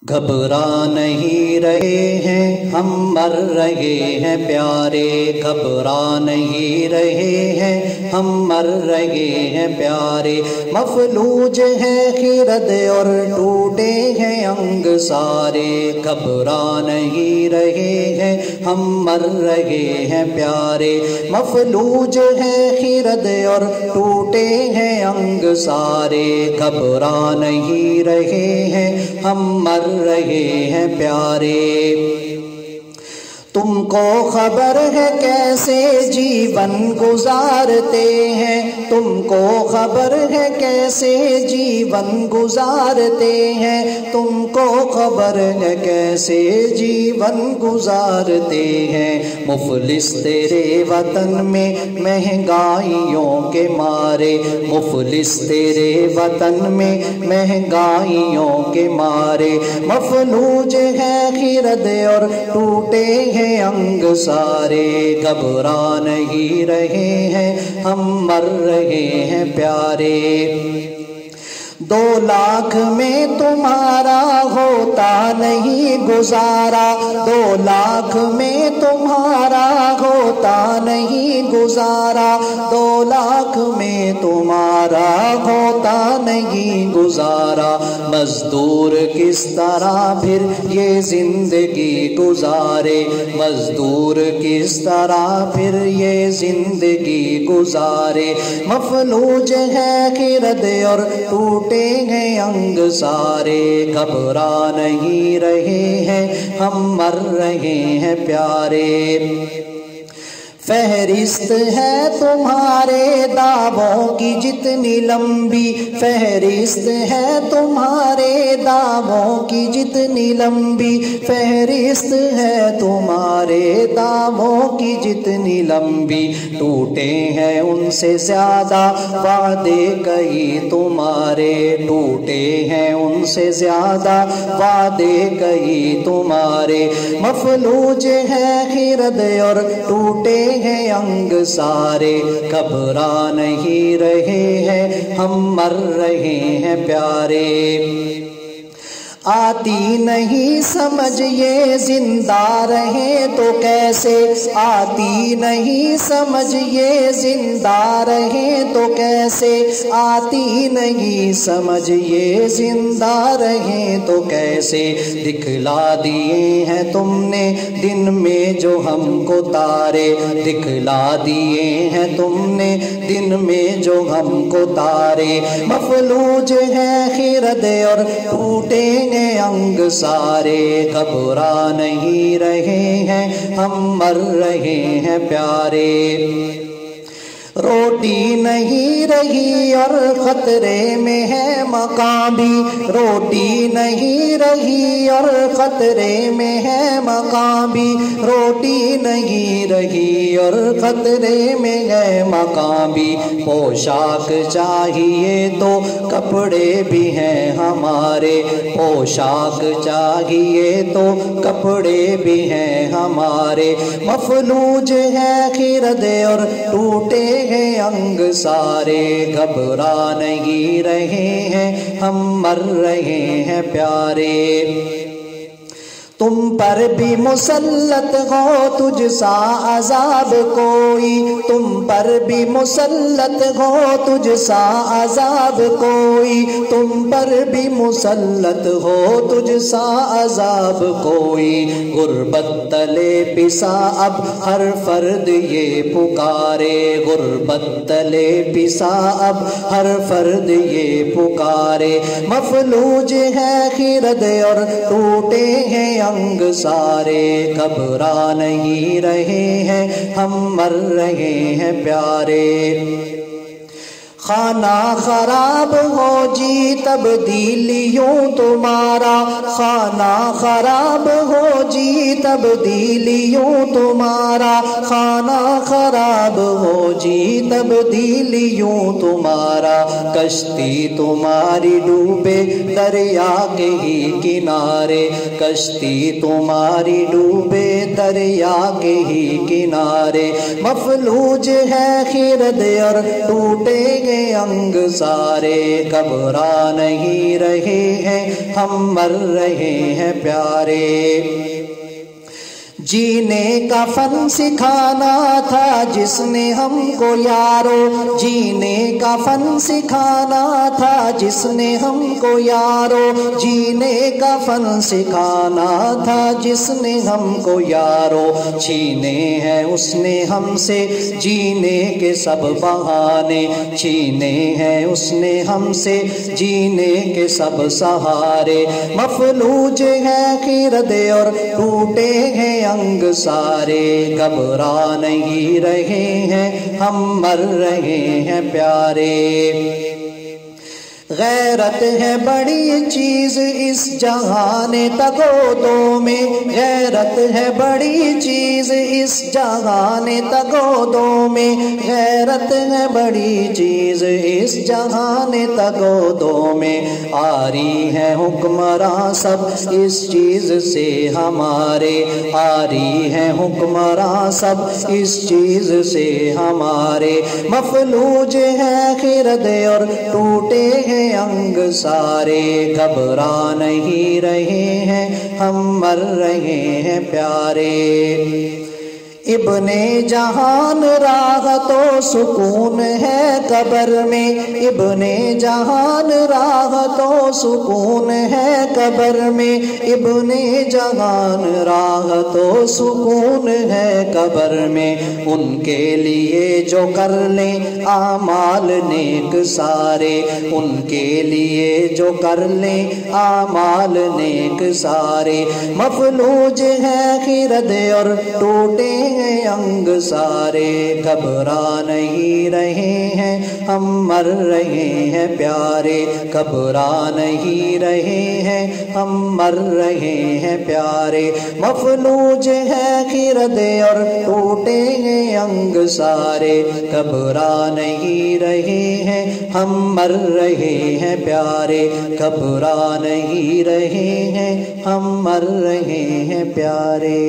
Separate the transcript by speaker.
Speaker 1: گھبرا نہیں رہے ہیں ہم مر رہے ہیں پیارے، گھبرا نہیں رہے ہیں ہم مر رہے ہیں پیارے، مفلوج ہے خرد اور ٹوٹے ہیں انگ سارے، گھبرا نہیں رہے ہیں ہم مر رہے ہیں پیارے، مفلوج ہے خرد اور ٹوٹے ہیں انگ سارے، گھبرا نہیں رہے ہیں ہم مر رہے ہیں پیارے۔ تم کو خبر ہے کیسے جیون گزارتے ہیں، تم کو خبر ہے کیسے جیون گزارتے ہیں، تم کو خبر ہے کیسے جیون گزارتے ہیں، مفلس تیرے وطن میں مہنگائیوں کے مارے، مفلس تیرے وطن میں مہنگائیوں کے مارے، مفلوج ہے خرد اور ٹوٹے ہیں انگ سارے، گھبرا نہیں رہے ہیں ہم مر رہے ہیں پیارے۔ 2 لاکھ میں تمہارا ہوتا نہیں گزارا، 2 لاکھ میں تمہارا ہوتا نہیں گزارا، 2 لاکھ میں تمہارا ہوتا نہیں گزارا، مزدور کس طرح پھر یہ زندگی گزارے، مزدور کس طرح پھر یہ زندگی گزارے، مفلوج ہے خرد اور ٹوٹے ہیں انگ سارے، گھبرا نہیں رہے ہیں ہم مر رہے ہیں پیارے۔ فہرست ہے تمہارے دعووں کی جتنی لمبی، فہرست ہے تمہارے دعووں کی جتنی لمبی، فہرست ہے تمہارے دعووں کی جتنی لمبی، ٹوٹے ہیں ان سے زیادہ وعدے کئی تمہارے، ٹوٹے ہیں ان سے زیادہ وعدے کئی تمہارے، مفلوج ہے خرد اور ٹوٹے ہیں انگ سارے، گھبرا نہیں رہے ہیں ہم مر رہے ہیں پیارے۔ آتی نہیں سمجھ یہ زندہ رہیں تو کیسے، آتی نہیں سمجھ یہ زندہ رہیں تو کیسے، آتی نہیں سمجھ یہ زندہ رہیں تو کیسے، دکھلا دیے ہیں تم نے دن میں جو ہم کو تارے، دکھلا دیے ہیں تم نے دن میں جو ہم کو تارے، مفلوج ہے خرد اور ٹوٹے انگ سارے، گھبرا نہیں رہے ہیں ہم مر رہے ہیں پیارے۔ روٹی نہیں رہی اور خطرے میں ہے مقام بھی، روٹی نہیں رہی اور خطرے میں ہے مقام بھی، روٹی نہیں رہی اور خطرے میں ہے مقام بھی، پوشاک چاہیے تو کپڑے بھی ہیں ہمارے، پوشاک چاہیے تو کپڑے بھی ہیں ہمارے، مفلوج ہے خرد اور ٹوٹے ہیں انگ سارے، گھبرا نہیں رہے ہیں ہم مر رہے ہیں پیارے۔ تم پر بھی مسلط ہو تجھ سا عذاب کوئی، تم پر بھی مسلط ہو تجھ سا عذاب کوئی، تم پر بھی مسلط ہو تجھ سا عذاب کوئی، غربت تلے پسا اب ہر فرد یہ پکارے، غربت تلے پسا اب ہر فرد یہ پکارے، مفلوج ہے خرد اور ٹوٹے ہیں انگ سارے، گھبرا نہیں رہے ہیں ہم مر رہے ہیں پیارے۔ خانہ خراب ہو جی تبدیلیوں تمہارا، خانہ خراب ہو جی تبدیلیوں تمہارا، خانہ خراب ہو جی تبدیلیوں تمہارا، کشتی تمہاری ڈوبے دریا کے ہی کنارے، کشتی تمہاری ڈوبے دریا کے ہی کنارے، مفلوج ہے خرد اور ٹوٹے ہیں انگ سارے، گھبرا نہیں رہے ہیں ہم مر رہے ہیں پیارے۔ جینے کا فن سکھانا تھا جس نے ہم کو یارو، جینے کا فن سکھانا تھا جس نے ہم کو یارو، جینے کا فن سکھانا تھا جس نے ہم کو یارو، چھینے ہیں اس نے ہم سے جینے کے سب بہانے، چھینے ہیں اس نے ہم سے جینے کے سب سہارے، مفلوج ہے خرد اور ٹوٹے ہیں انگ سارے، گھبرا نہیں رہے ہیں ہم مر رہے ہیں پیارے۔ غیرت ہے بڑی چیز اس جہان تگودو میں، غیرت ہے بڑی چیز اس جہان تگودو میں، غیرت ہے بڑی چیز اس جہان تگودو میں، آری ہے حکمراں سب اس چیز سے ہمارے، آری ہے حکمراں سب اس چیز سے ہمارے، مفلوج ہے خرد اور ٹوٹے ہیں انگ سارے، گھبرا نہیں رہے ہیں ہم مر رہے ہیں پیارے۔ ابن جہان راہ تو سکون ہے قبر میں، ابن جہان راہ تو سکون ہے قبر میں، ابن جہان راہ تو سکون ہے قبر میں، ان کے لیے جو کر لیں اعمال نیک سارے، ان کے لیے جو کر لیں اعمال نیک سارے، مفلوج ہے خرد اور ٹوٹے انگ سارے، گھبرا نہیں رہے ہیں ہم مر رہے ہیں پیارے، گھبرا نہیں رہے ہیں ہم مر رہے ہیں پیارے، مفلوج ہے خرد اور ٹوٹے ہیں انگ سارے، گھبرا نہیں رہے ہیں ہم مر رہے ہیں پیارے، گھبرا نہیں رہے ہیں ہم مر رہے ہیں پیارے۔